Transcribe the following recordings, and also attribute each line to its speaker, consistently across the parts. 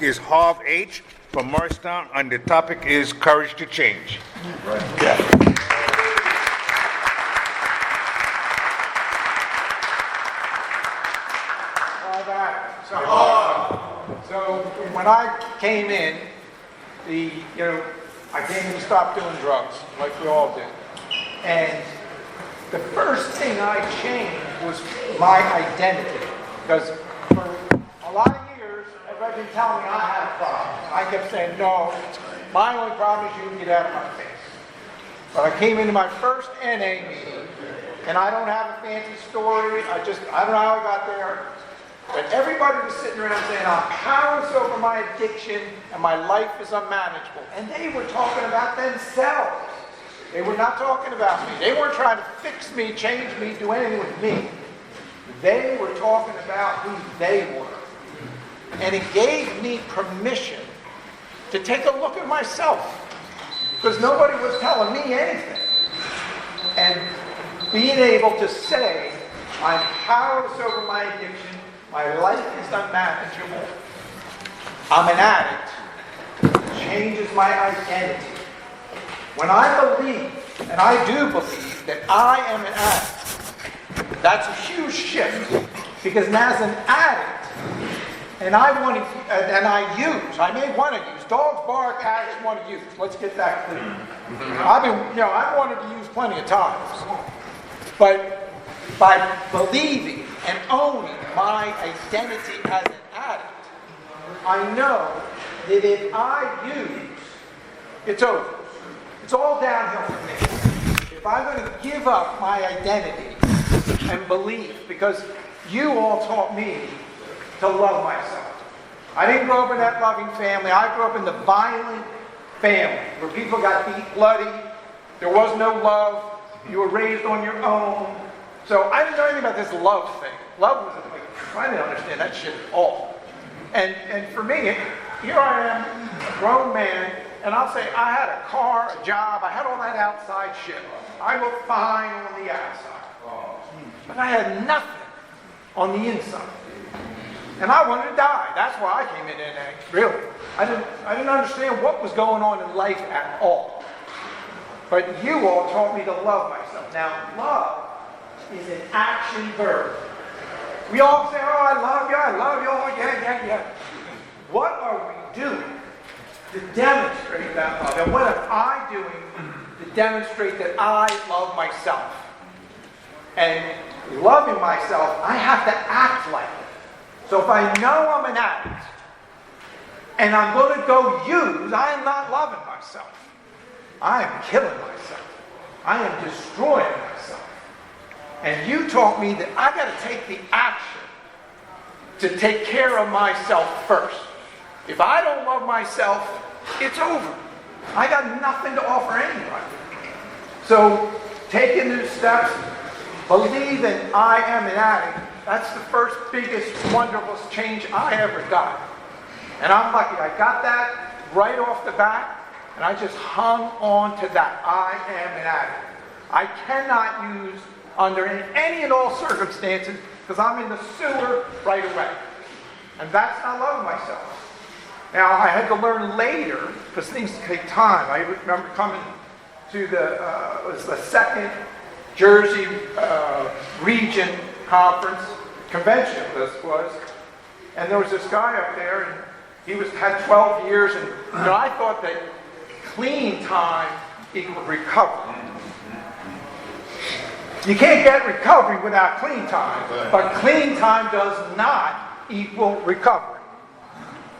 Speaker 1: is Harv H. from Morristown, and the topic is Courage to Change.
Speaker 2: Right.
Speaker 1: Yeah.
Speaker 2: All right. So when I came in, I came in to stop doing drugs, like we all did. And the first thing I changed was my identity. Because for a lot of years, everybody been telling me I had a problem. I kept saying, no, my only problem is you can get out of my face. But I came into my first NA meeting, and I don't have a fancy story. I don't know how I got there. But everybody was sitting around saying, I'm powerless over my addiction, and my life is unmanageable. And they were talking about themselves. They were not talking about me. They weren't trying to fix me, change me, do anything with me. They were talking about who they were. And it gave me permission to take a look at myself. Because nobody was telling me anything. And being able to say, I'm powerless over my addiction, my life is unmanageable, I'm an addict, it changes my identity. When I believe, and I do believe, that I am an addict, that's a huge shift. Because as an addict, and I may want to use, dogs bark, addicts want to use. Let's get that clear. I wanted to use plenty of times. But by believing and owning my identity as an addict, I know that if I use, it's over. It's all downhill from there. If I'm going to give up my identity and belief, because you all taught me to love myself. I didn't grow up in that loving family. I grew up in the violent family where people got beat bloody. There was no love. You were raised on your own. So I didn't know anything about this love thing. Love was I didn't understand that shit at all. And for me, here I am, a grown man, and I'll say I had a car, a job, I had all that outside shit. I looked fine on the outside. But I had nothing on the inside. And I wanted to die. That's why I came in NA, really. I didn't understand what was going on in life at all. But you all taught me to love myself. Now, love is an action verb. We all say, oh, I love you, oh, yeah. What are we doing to demonstrate that love? And what am I doing to demonstrate that I love myself? And loving myself, I have to act like it. So if I know I'm an addict, and I'm going to go use, I am not loving myself. I am killing myself. I am destroying myself. And you taught me that I got to take the action to take care of myself first. If I don't love myself, it's over. I got nothing to offer anybody. So taking those steps, believing I am an addict, that's the first biggest, wonderful change I ever got. And I'm lucky. I got that right off the bat, and I just hung on to that. I am an addict. I cannot use under any and all circumstances because I'm in the sewer right away. And that's not loving myself. Now, I had to learn later, because things take time. I remember coming to it was the second Jersey region convention this was, and there was this guy up there, and he had 12 years, and I thought that clean time equaled recovery. You can't get recovery without clean time, but clean time does not equal recovery.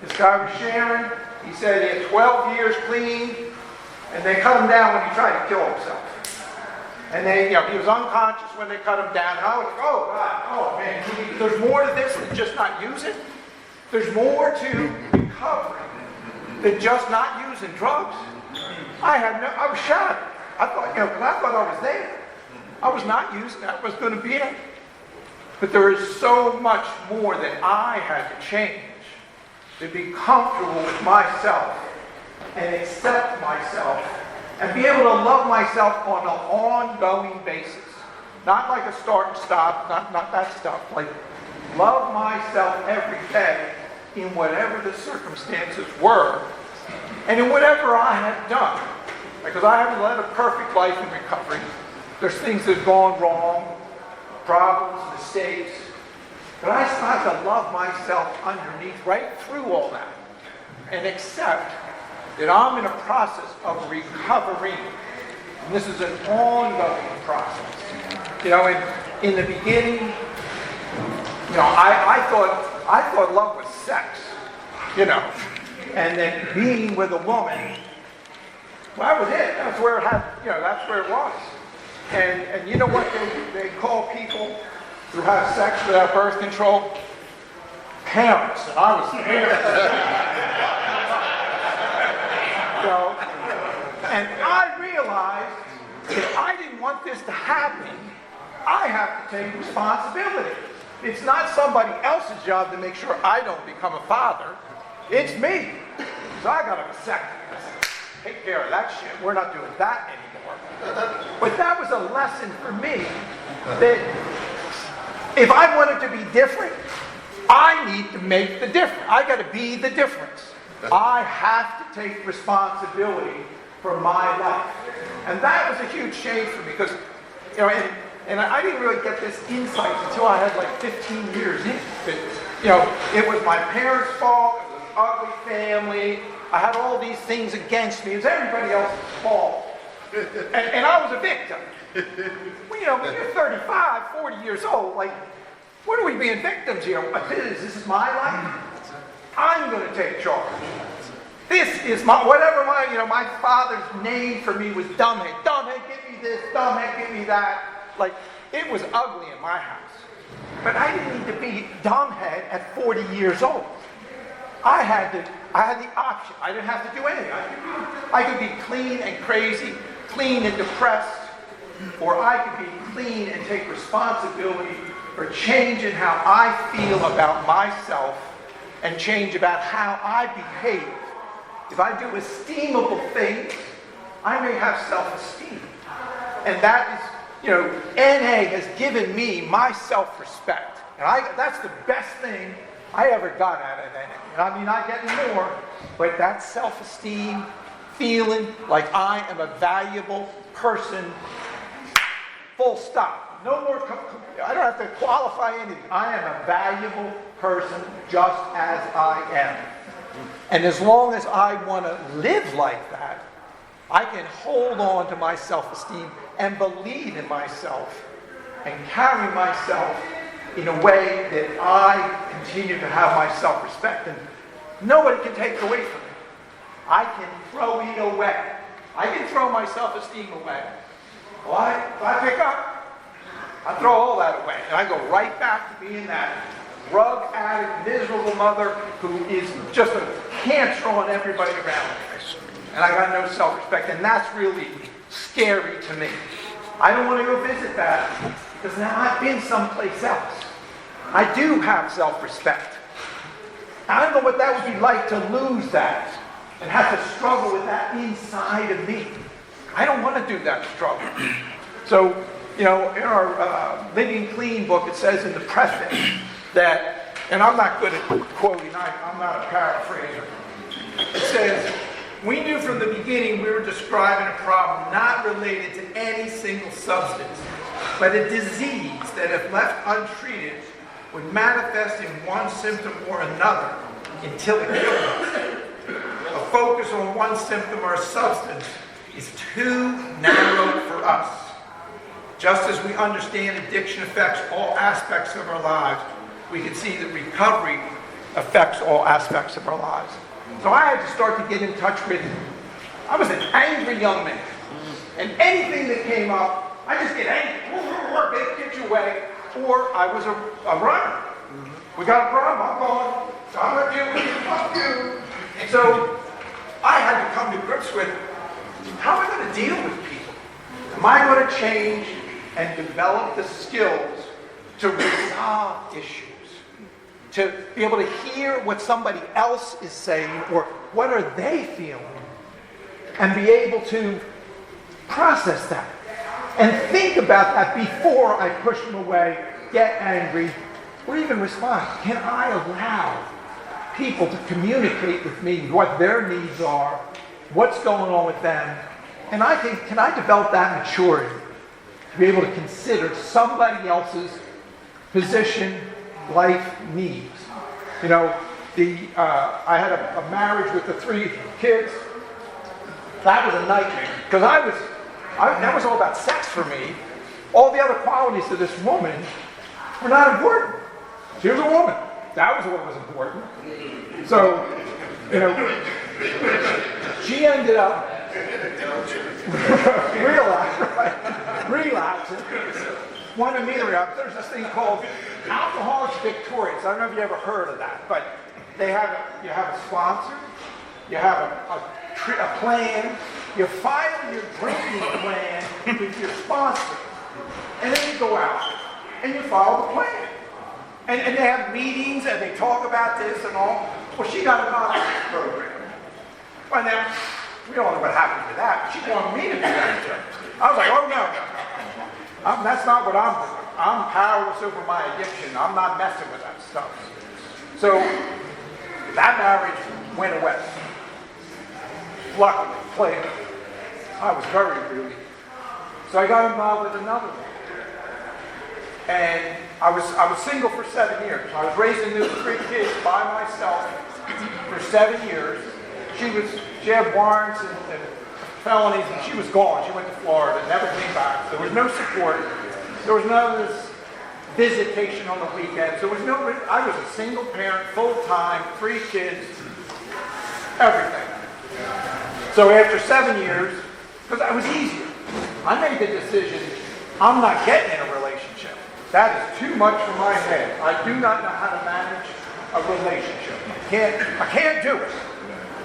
Speaker 2: This guy was sharing, he said he had 12 years clean, and they cut him down when he tried to kill himself. And he was unconscious when they cut him down, and I was like, oh God, oh man, there's more to this than just not using. There's more to recovery than just not using drugs. I was shocked. I thought, because I thought I was there. I was not using that. Was going to be it. But there is so much more that I had to change to be comfortable with myself and accept myself and be able to love myself on an ongoing basis. Not like a start and stop, not that stuff. Like love myself every day in whatever the circumstances were and in whatever I had done. Because I haven't led a perfect life in recovery. There's things that have gone wrong, problems, mistakes. But I start to love myself underneath, right through all that, and accept that I'm in a process of recovery. And this is an ongoing process. In the beginning, I thought love was sex, and then being with a woman, well, that was it. That's where it had, that's where it was. And you know what they call people who have sex without birth control? Parents. And I was parents. And I realized if I didn't want this to happen, I have to take responsibility. It's not somebody else's job to make sure I don't become a father. It's me. So I got to accept it. Take care of that shit. We're not doing that anymore. But that was a lesson for me that if I wanted to be different, I need to make the difference. I got to be the difference. I have to take responsibility for my life. And that was a huge change for me because, and I didn't really get this insight until I had like 15 years in. It was my parents' fault. It was an ugly family. I had all these things against me. It was everybody else's fault. And I was a victim. Well, when you're 35, 40 years old, like, what are we being victims here? This is my life. I'm going to take charge. This is whatever my father's name for me was dumbhead. Dumbhead, give me this. Dumbhead, give me that. Like, it was ugly in my house. But I didn't need to be dumbhead at 40 years old. I had the option. I didn't have to do anything. I could be clean and crazy, clean and depressed, or I could be clean and take responsibility for changing how I feel about myself and change about how I behave. If I do esteemable things, I may have self-esteem. And that is, NA has given me my self-respect. And that's the best thing I ever got out of NA. And I get more, but that self-esteem, feeling like I am a valuable person, full stop. No more, I don't have to qualify anything. I am a valuable person just as I am. And as long as I want to live like that, I can hold on to my self-esteem and believe in myself and carry myself in a way that I continue to have my self-respect. And nobody can take it away from me. I can throw it away. I can throw my self-esteem away. Why? If I pick up, I throw all that away. And I go right back to being that drug addict, miserable mother who is just a cancer on everybody around me. And I got no self-respect. And that's really scary to me. I don't want to go visit that because now I've been someplace else. I do have self-respect. I don't know what that would be like to lose that and have to struggle with that inside of me. I don't want to do that struggle. So, in our Living Clean book, it says in the preface that, and I'm not good at quoting, I'm not a paraphraser. It says, we knew from the beginning we were describing a problem not related to any single substance, but a disease that if left untreated would manifest in one symptom or another until it killed us. A focus on one symptom or substance is too narrow for us. Just as we understand addiction affects all aspects of our lives, we can see that recovery affects all aspects of our lives. So I had to start to get in touch with, I was an angry young man. And anything that came up, I just get angry, get you away. Or I was a runner. We got a problem, I'm going, so I'm going to deal with you, fuck you. And so I had to come to grips with, how am I going to deal with people? Am I going to change and develop the skills to resolve issues? To be able to hear what somebody else is saying or what are they feeling? And be able to process that. And think about that before I push them away, get angry, or even respond. Can I allow people to communicate with me what their needs are, what's going on with them. And I think, can I develop that maturity to be able to consider somebody else's position, life, needs? You know, I had a marriage with the 3 kids. That was a nightmare because that was all about sex for me. All the other qualities of this woman were not important. She was a woman. That was what was important. So, you know, she ended up relapsing. Wanted me to relapse. There's this thing called Alcoholics Victorious. I don't know if you ever heard of that, but you have a sponsor, you have a plan, you file your drinking plan with your sponsor, and then you go out and you follow the plan. And they have meetings and they talk about this and all. Well, she got a monitoring program. Well, now, we don't know what happened to that. She wanted me to do that. I was like, oh, no. That's not what I'm doing. I'm powerless over my addiction. I'm not messing with that stuff. So, that marriage went away. Luckily, I was very relieved. So I got involved with another one. And I was single for 7 years. I was raising those 3 kids by myself for 7 years. She had warrants and felonies, and she was gone. She went to Florida, never came back. There was no support. There was none of this visitation on the weekends. There was I was a single parent, full time, 3 kids, everything. So after 7 years, because I was easier, I made the decision, I'm not getting in a relationship. That is too much for my head. I do not know how to manage a relationship. I can't do it.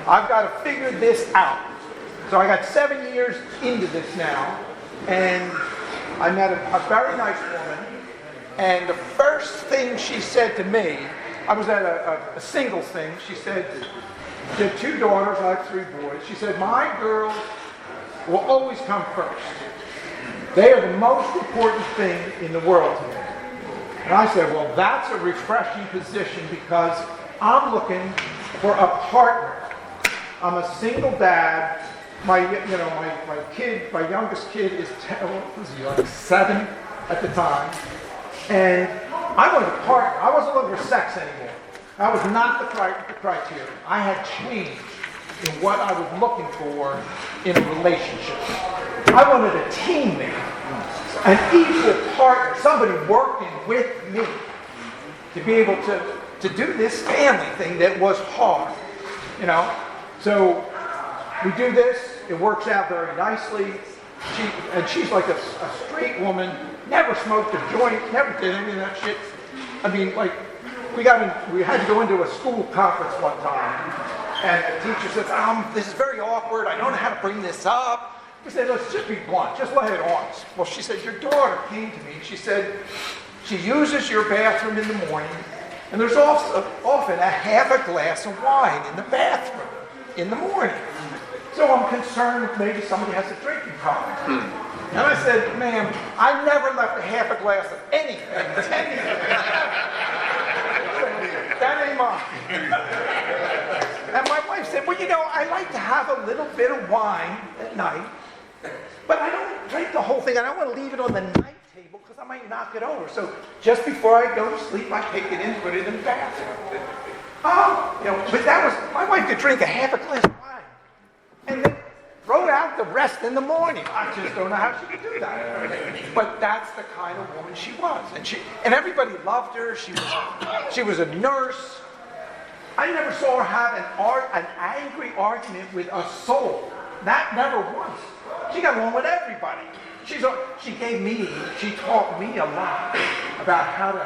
Speaker 2: I've got to figure this out. So I got 7 years into this now, and I met a very nice woman, and the first thing she said to me, I was at a singles thing, she said, she had 2 daughters, I have 3 boys. She said, my girls will always come first. They are the most important thing in the world to me. And I said, well, that's a refreshing position because I'm looking for a partner. I'm a single dad. My youngest kid is 7 at the time. And I wanted a partner. I wasn't looking for sex anymore. That was not the criteria. I had changed in what I was looking for in a relationship. I wanted a teammate, an equal partner, somebody working with me to be able to do this family thing that was hard, you know. So we do this. It works out very nicely. She's like a straight woman, never smoked a joint, never did any of that shit. I mean, like, we had to go into a school conference one time, and the teacher says, this is very awkward, I don't know how to bring this up. We said, let's just be blunt, just let it on. Well, she said, your daughter came to me, she said, she uses your bathroom in the morning, and there's also often a half a glass of wine in the bathroom in the morning. So I'm concerned maybe somebody has a drinking problem. And I said, ma'am, I never left a half a glass of anything. That ain't mine. And my wife said, well, you know, I like to have a little bit of wine at night, but I don't drink the whole thing. I don't want to leave it on the night table because I might knock it over. So just before I go to sleep, I take it in and put it in the bathroom. But that was, my wife could drink a half a glass of wine and then throw out the rest in the morning. I just don't know how she could do that. But that's the kind of woman she was. And everybody loved her. She was a nurse. I never saw her have an angry argument with a soul. That never once. She got along with everybody. She taught me a lot about how to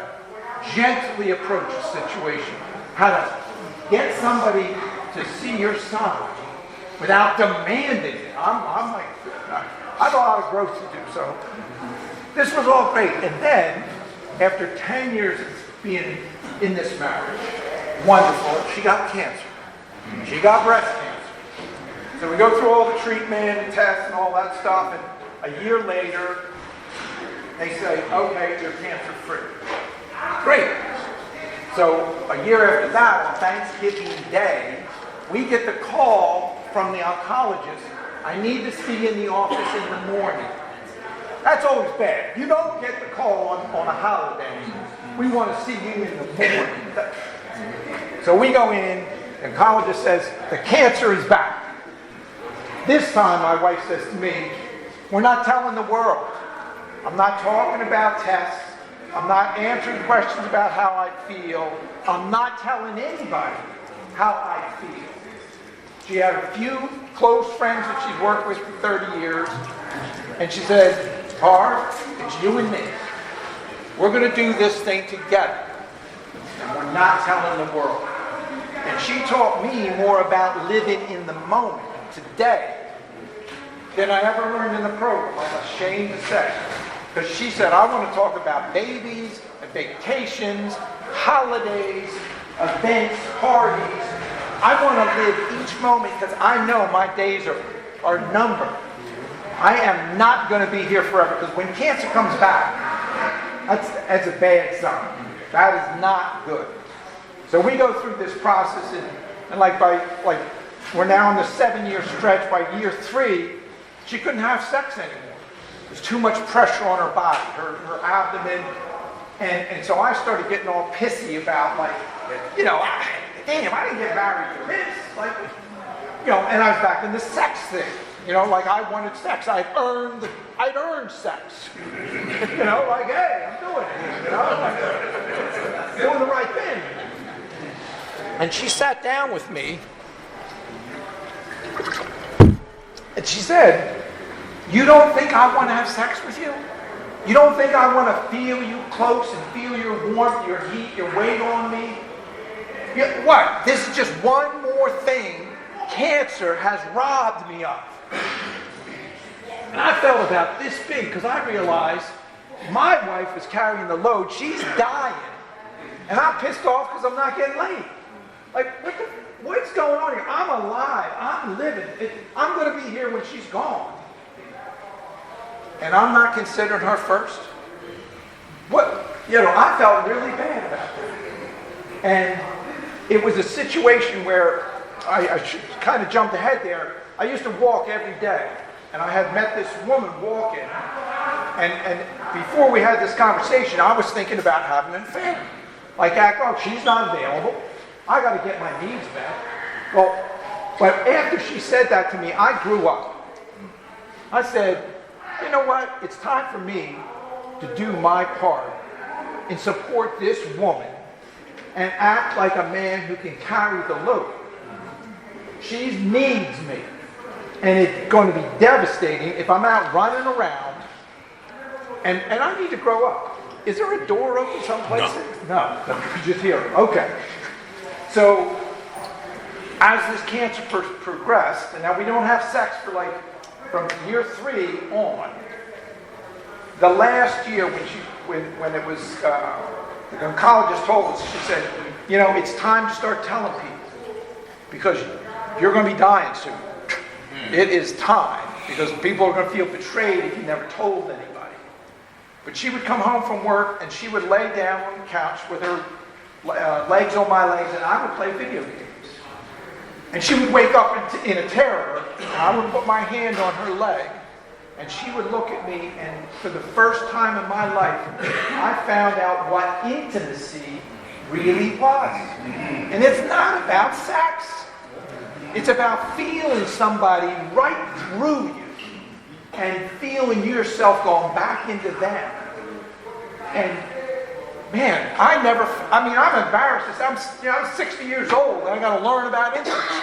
Speaker 2: gently approach a situation, how to get somebody to see your side without demanding it. I have a lot of growth to do, so this was all great. And then, after 10 years of being in this marriage, wonderful, she got cancer. She got breast cancer. So we go through all the treatment and tests and all that stuff, and a year later, they say, okay, you're cancer-free. Great. So a year after that, on Thanksgiving Day, we get the call from the oncologist, I need to see you in the office in the morning. That's always bad. You don't get the call on a holiday. We want to see you in the morning. So we go in, the oncologist says, the cancer is back. This time my wife says to me, we're not telling the world. I'm not talking about tests. I'm not answering questions about how I feel. I'm not telling anybody how I feel. She had a few close friends that she's worked with for 30 years. And she said, Harv, it's you and me. We're going to do this thing together. And we're not telling the world. And she taught me more about living in the moment today than I ever learned in the program. I'm ashamed to say. Because she said, I want to talk about babies, vacations, holidays, events, parties. I want to live each moment because I know my days are numbered. I am not going to be here forever because when cancer comes back, that's a bad sign. That is not good. So we go through this process and we're now in the 7-year stretch. By year 3, she couldn't have sex anymore. There's too much pressure on her body, her abdomen. And so I started getting all pissy about damn, I didn't get married for this. And I was back in the sex thing. I wanted sex. I'd earned sex. Hey, I'm doing it. Doing the right thing. And she sat down with me, and she said, you don't think I want to have sex with you? You don't think I want to feel you close and feel your warmth, your heat, your weight on me? What? This is just one more thing cancer has robbed me of. And I felt about this big because I realized my wife was carrying the load. She's dying. And I'm pissed off because I'm not getting laid. What's going on here? I'm alive. I'm living. I'm going to be here when she's gone. And I'm not considering her first. I felt really bad about that. And it was a situation where I should kind of jumped ahead there. I used to walk every day. And I had met this woman walking. And before we had this conversation, I was thinking about having an affair. She's not available. I got to get my needs met. Well, but after she said that to me, I grew up. I said, you know what? It's time for me to do my part and support this woman and act like a man who can carry the load. She needs me. And it's going to be devastating if I'm out running around and I need to grow up. Is there a door open someplace? No. You just hear it. Okay. So, as this cancer progressed, and now we don't have sex for from year 3 on. The last year when it was, the oncologist told us, she said, it's time to start telling people because you're going to be dying soon. It is time because people are going to feel betrayed if you never told anybody. But she would come home from work and she would lay down on the couch with her legs on my legs and I would play video games. And she would wake up in a terror and I would put my hand on her leg and she would look at me and for the first time in my life I found out what intimacy really was. And it's not about sex. It's about feeling somebody right through you and feeling yourself going back into them. And man, I'm embarrassed. I'm 60 years old and I got to learn about intimacy.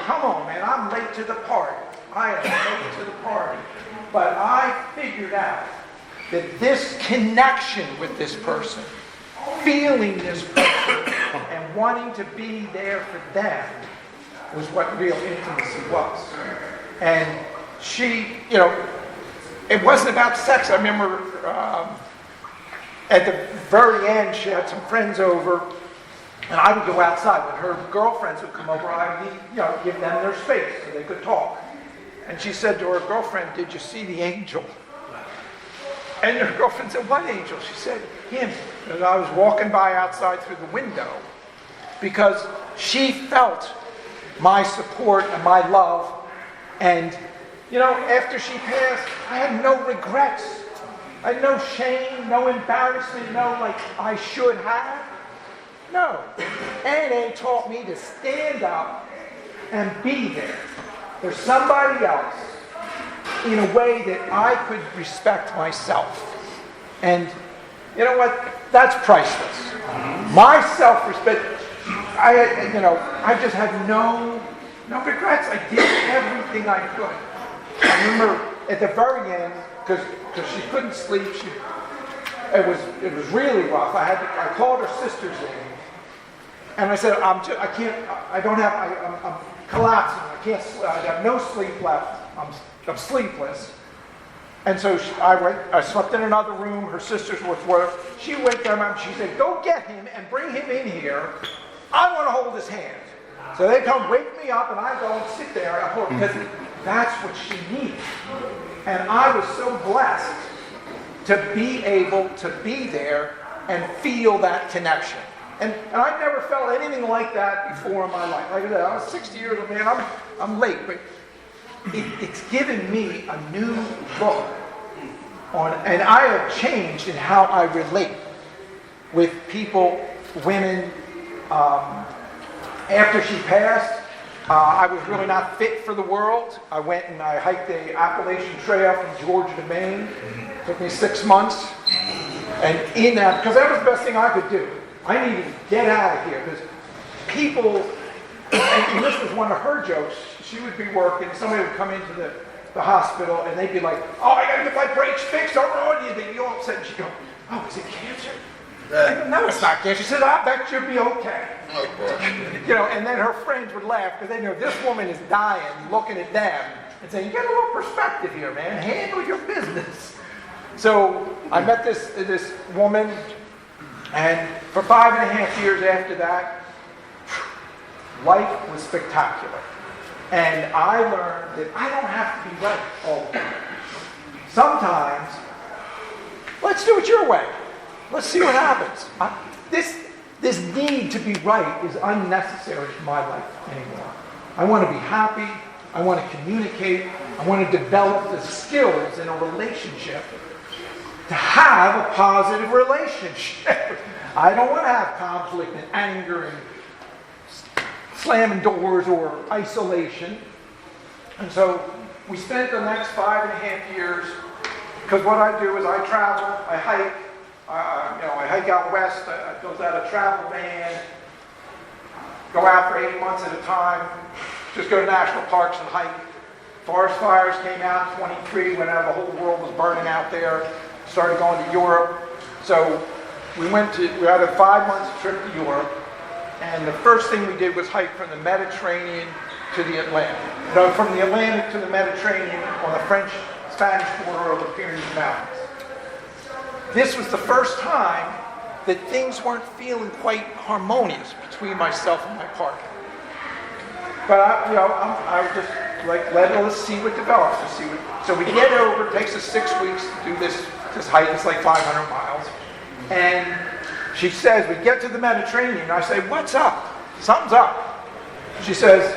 Speaker 2: Come on, man, I'm late to the party. I am late to the party. But I figured out that this connection with this person, feeling this person, and wanting to be there for them was what real intimacy was. And she, it wasn't about sex. I remember at the very end, she had some friends over, and I would go outside. When her girlfriends would come over, I would give them their space so they could talk. And she said to her girlfriend, "Did you see the angel?" And her girlfriend said, what angel? She said, him. And I was walking by outside through the window because she felt my support and my love. And, after she passed, I had no regrets. I had no shame, no embarrassment, no I should have. No. Anna taught me to stand up and be there for somebody else in a way that I could respect myself. And you know what? That's priceless. My self-respect, I just had no regrets. I did everything I could. I remember at the very end, because she couldn't sleep, it was really rough. I called her sisters in, and I said, I'm collapsing. I have no sleep left. I'm sleepless. And so I slept in another room. Her sisters were with work. She went down and she said, go get him and bring him in here. I want to hold his hand. So they come wake me up and I go and sit there and hold, because that's what she needed. And I was so blessed to be able to be there and feel that connection. And I never felt anything like that before in my life. Like I said, I was 60 years old, man. I'm late, but it's given me a new look on, and I have changed in how I relate with people, women. After she passed, I was really not fit for the world. I went and I hiked the Appalachian Trail from Georgia to Maine. It took me 6 months. And in that, because that was the best thing I could do. I needed to get out of here because people, and this was one of her jokes, she would be working, somebody would come into the hospital and they'd be like, oh, I gotta get my brakes fixed, what do you think? All of a sudden she'd go, oh, is it cancer? I go, no, it's not cancer. She said, I bet you'll be okay. And then her friends would laugh because they know this woman is dying, looking at them and saying, you get a little perspective here, man, handle your business. So I met this woman, and for 5.5 years after that, life was spectacular. And I learned that I don't have to be right all the time. Sometimes, let's do it your way. Let's see what happens. This need to be right is unnecessary in my life anymore. I want to be happy. I want to communicate. I want to develop the skills in a relationship to have a positive relationship. I don't want to have conflict and anger and slamming doors or isolation. And so we spent the next 5.5 years, because what I do is I travel, I hike, I hike out west, I built out a travel van, go out for 8 months at a time, just go to national parks and hike. Forest fires came out in 23 when the whole world was burning out there. Started going to Europe. So we had a 5 month trip to Europe. And the first thing we did was hike from the Mediterranean to the Atlantic. No, from the Atlantic to the Mediterranean on the French-Spanish border of the Pyrenees Mountains. This was the first time that things weren't feeling quite harmonious between myself and my partner. But I just let's see what develops. So we get over. It takes us 6 weeks to do this hike. It's like 500 miles. And she says, we get to the Mediterranean. And I say, what's up? Something's up. She says,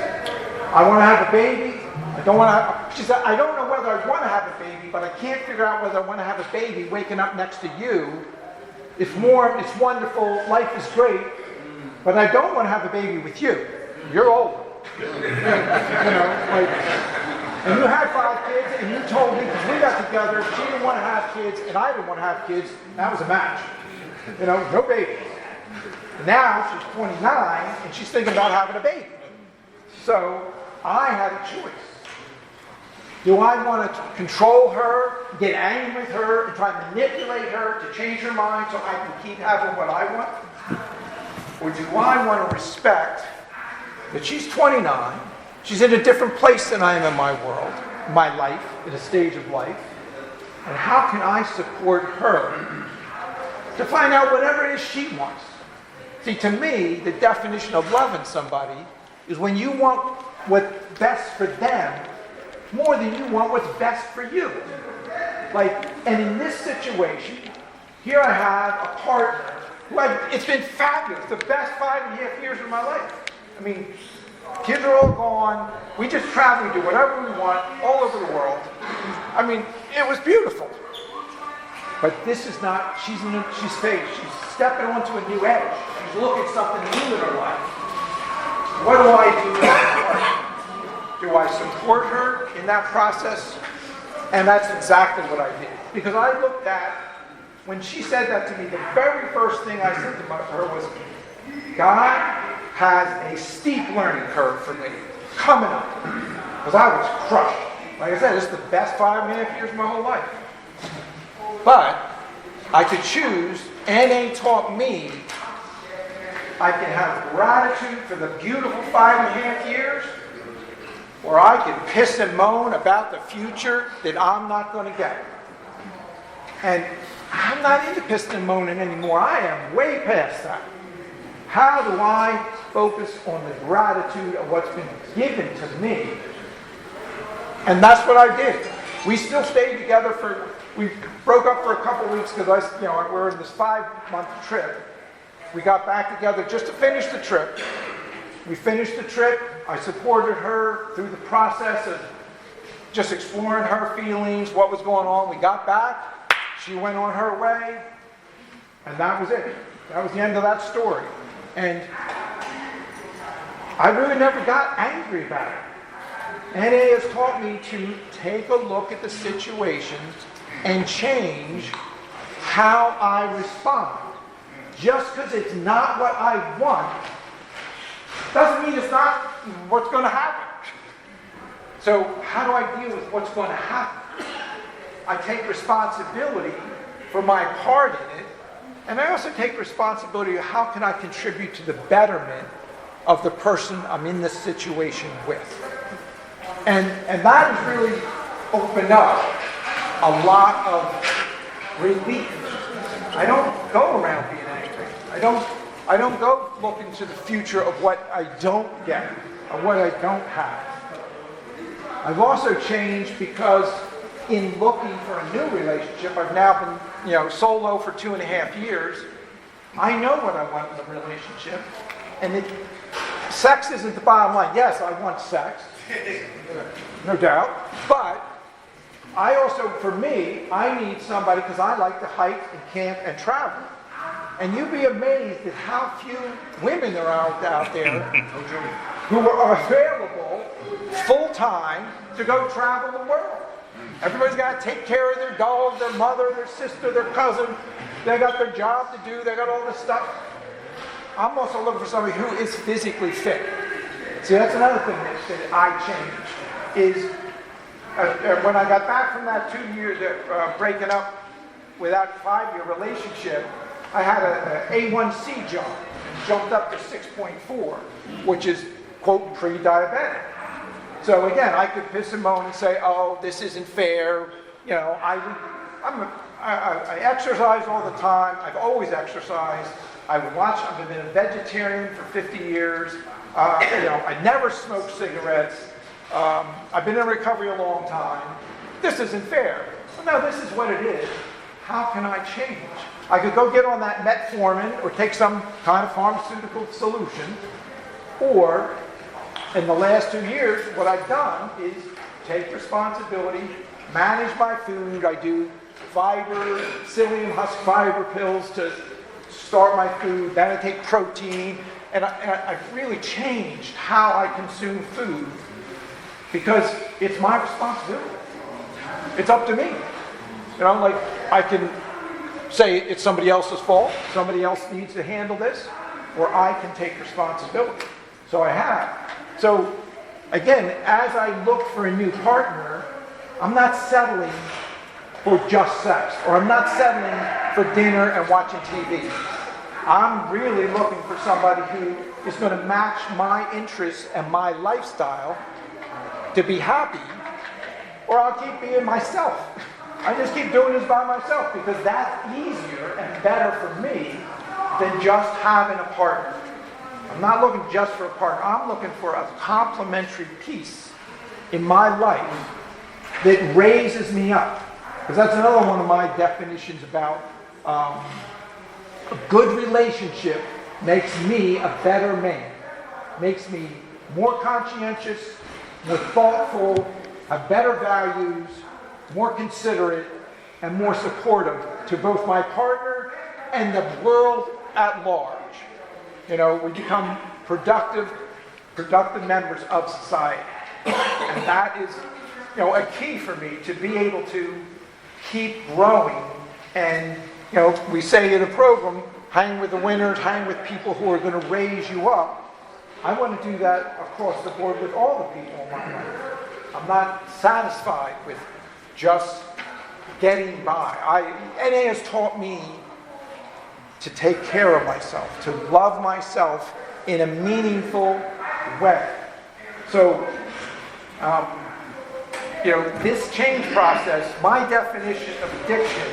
Speaker 2: I want to have a baby. I don't want to. She said, I don't know whether I want to have a baby, but I can't figure out whether I want to have a baby waking up next to you. It's warm. It's wonderful. Life is great. But I don't want to have a baby with you. You're old. And you had 5 kids, and you told me, because we got together, she didn't want to have kids, and I didn't want to have kids. That was a match. No babies. And now she's 29, and she's thinking about having a baby. So I had a choice. Do I want to control her, get angry with her, and try to manipulate her to change her mind so I can keep having what I want? Or do I want to respect that she's 29, she's in a different place than I am in my world, my life, in a stage of life, and how can I support her to find out whatever it is she wants? See, to me, the definition of loving somebody is when you want what's best for them more than you want what's best for you. And in this situation, here I have a partner who it's been fabulous, the best 5.5 years of my life. I mean, kids are all gone. We just travel, we do whatever we want, all over the world. I mean, it was beautiful. But this is not, she's faced, she's stepping onto a new edge. She's looking at something new in her life. What do I do with that? Do I support her in that process? And that's exactly what I did. Because I looked at, when she said that to me, the very first thing I said to her was, God has a steep learning curve for me coming up. Because I was crushed. Like I said, this is the best 5.5 years of my whole life. But I could choose, NA taught me, I can have gratitude for the beautiful 5.5 years, or I can piss and moan about the future that I'm not going to get. And I'm not into pissing and moaning anymore. I am way past that. How do I focus on the gratitude of what's been given to me? And that's what I did. We still stayed together we broke up for a couple of weeks because we're in this 5-month trip. We got back together just to finish the trip. We finished the trip. I supported her through the process of just exploring her feelings, what was going on. We got back. She went on her way. And that was it. That was the end of that story. And I really never got angry about it. NA has taught me to take a look at the situations and change how I respond. Just because it's not what I want doesn't mean it's not what's going to happen. So how do I deal with what's going to happen? I take responsibility for my part in it, and I also take responsibility of how can I contribute to the betterment of the person I'm in this situation with. And that has really opened up a lot of relief. I don't go around being angry. I don't go looking to the future of what I don't get, or what I don't have. I've also changed because in looking for a new relationship, I've now been, solo for 2.5 years. I know what I want in a relationship, and sex isn't the bottom line. Yes, I want sex, no doubt, but I also, for me, I need somebody because I like to hike and camp and travel. And you'd be amazed at how few women there are out there who are available full-time to go travel the world. Everybody's got to take care of their dog, their mother, their sister, their cousin. They got their job to do. They got all this stuff. I'm also looking for somebody who is physically fit. See, that's another thing that I changed, is when I got back from that 2 years breaking up with that 5-year relationship, I had an A1C jump, jumped up to 6.4, which is, quote, pre-diabetic. So again, I could piss and moan and say, oh, this isn't fair. I exercise all the time. I've always exercised. I've been a vegetarian for 50 years. I never smoked cigarettes. I've been in recovery a long time. This isn't fair. Well, no, this is what it is. How can I change? I could go get on that metformin or take some kind of pharmaceutical solution. Or, in the last 2 years, what I've done is take responsibility, manage my food. I do psyllium husk fiber pills to start my food. Then I take protein. And I've really changed how I consume food because it's my responsibility. It's up to me. I can say it's somebody else's fault. Somebody else needs to handle this. Or I can take responsibility. So I have. So, again, as I look for a new partner, I'm not settling for just sex. Or I'm not settling for dinner and watching TV. I'm really looking for somebody who is going to match my interests and my lifestyle to be happy, or I'll keep being myself. I just keep doing this by myself because that's easier and better for me than just having a partner. I'm not looking just for a partner. I'm looking for a complementary piece in my life that raises me up, Because that's another one of my definitions about a good relationship makes me a better man, makes me more conscientious, more thoughtful, have better values, more considerate, and more supportive to both my partner and the world at large. We become productive members of society. And that is, a key for me to be able to keep growing. And, we say in a program, hang with the winners, hang with people who are going to raise you up. I want to do that across the board with all the people in my life. I'm not satisfied with just getting by. NA has taught me to take care of myself, to love myself in a meaningful way. So, this change process, my definition of addiction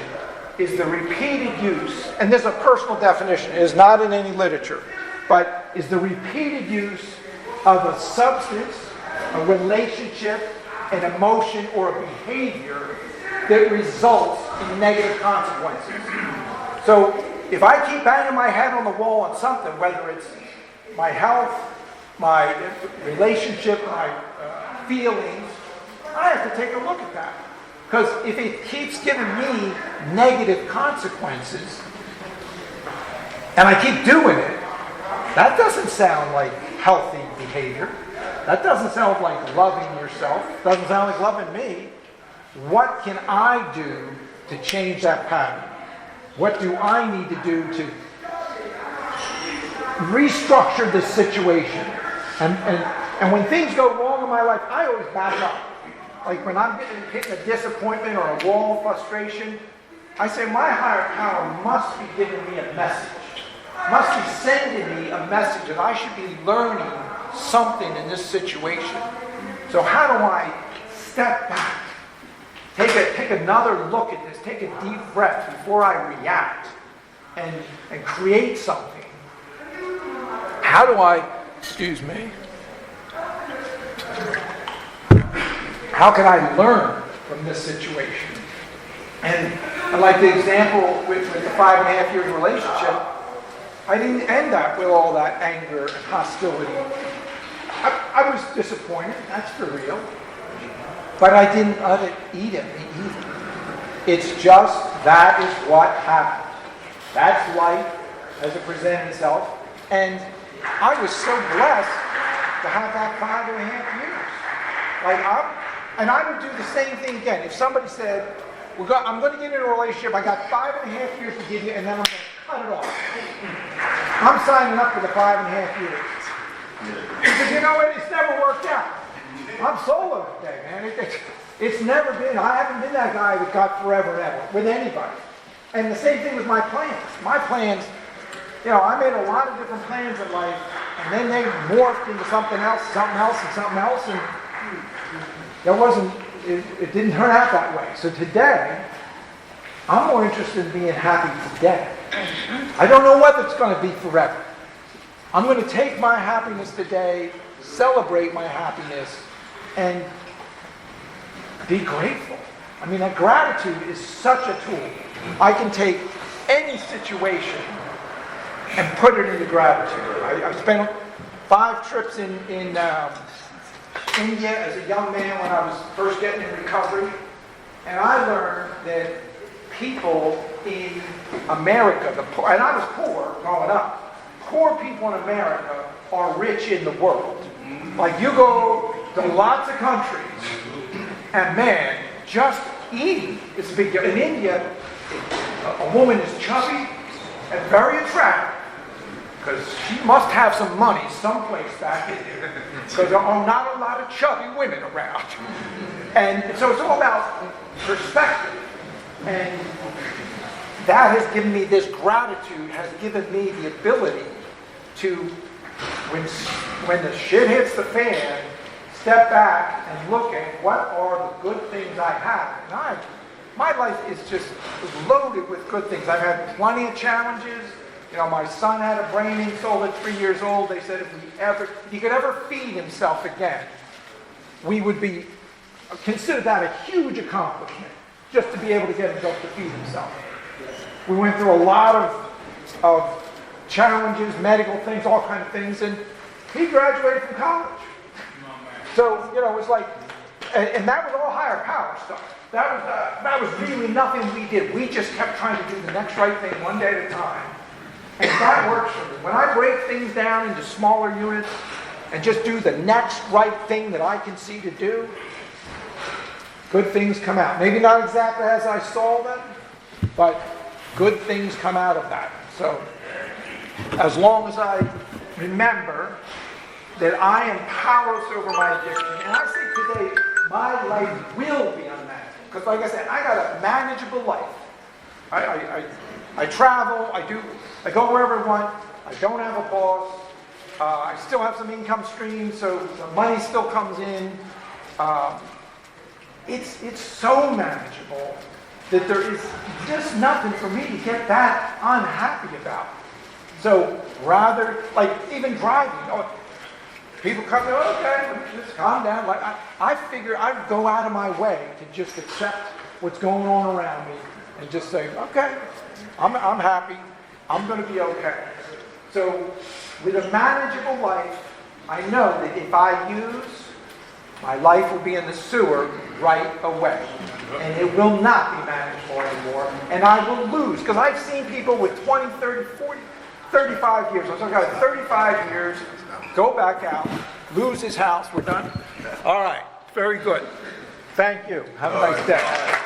Speaker 2: is the repeated use, and there's a personal definition, it is not in any literature, but is the repeated use of a substance, a relationship, an emotion, or a behavior that results in negative consequences. So if I keep banging my head on the wall on something, whether it's my health, my relationship, my feelings, I have to take a look at that. Because if it keeps giving me negative consequences, and I keep doing it, that doesn't sound like healthy behavior. That doesn't sound like loving yourself. Doesn't sound like loving me. What can I do to change that pattern? What do I need to do to restructure the situation? And when things go wrong in my life, I always back up. Like when I'm hitting a disappointment or a wall of frustration, I say my higher power must be giving me a message. Must be sending me a message that I should be learning something in this situation. So how do I step back? Take another look at this. Take a deep breath before I react and create something. How do I, how can I learn from this situation? And I like the example with the 5.5 years relationship. I didn't end up with all that anger and hostility. I was disappointed, that's for real. But I didn't let it eat at me either. It's just, that is what happened. That's life as it presented itself. And I was so blessed to have that 5.5 years. And I would do the same thing again. If somebody said, I'm going to get in a relationship, I got 5.5 years to give you, and then I'm going to cut it off. I'm signing up for the 5.5 years. Because you know what? It's never worked out. I'm solo today, man. It's never been. I haven't been that guy that got forever and ever with anybody. And the same thing with my plans. My plans, I made a lot of different plans in life, and then they morphed into something else, and it didn't turn out that way. So today, I'm more interested in being happy today. I don't know what it's going to be forever. I'm going to take my happiness today, celebrate my happiness, and be grateful. I mean, that gratitude is such a tool. I can take any situation and put it into gratitude. I spent 5 trips in India as a young man when I was first getting in recovery, and I learned that people in America, and I was poor growing up, poor people in America are rich in the world. Like you go to lots of countries, and man, just eating is a big deal. In India, a woman is chubby and very attractive because she must have some money someplace back in there because there are not a lot of chubby women around. And so it's all about perspective. And that has given me, this gratitude has given me the ability to, when the shit hits the fan, step back and look at what are the good things I have. And my life is just loaded with good things. I've had plenty of challenges. My son had a brain insult at 3 years old. They said if he could ever feed himself again, we would consider that a huge accomplishment. just to be able to get himself to feed himself. We went through a lot of challenges, medical things, all kinds of things, and he graduated from college. So, you know, it was like, and that was all higher power stuff. That was really nothing we did. We just kept trying to do the next right thing one day at a time. And that works for me. When I break things down into smaller units and just do the next right thing that I can see to do, good things come out. Maybe not exactly as I saw them, but good things come out of that. So, as long as I remember that I am powerless over my addiction, and I say today, my life will be unmanageable. Because like I said, I got a manageable life. I travel, I go wherever I want, I don't have a boss, I still have some income stream, so the money still comes in. It's so manageable that there is just nothing for me to get that unhappy about. So rather, like even driving, people come in, okay, just calm down. Like I figure I'd go out of my way to just accept what's going on around me and just say, okay, I'm happy. I'm going to be okay. So with a manageable life, I know that if I use, my life will be in the sewer right away. And it will not be manageable anymore. And I will lose. Because I've seen people with 20, 30, 40, 35 years. I'm talking about 35 years, go back out, lose his house. We're done? All right. Very good. Thank you. Have a nice day.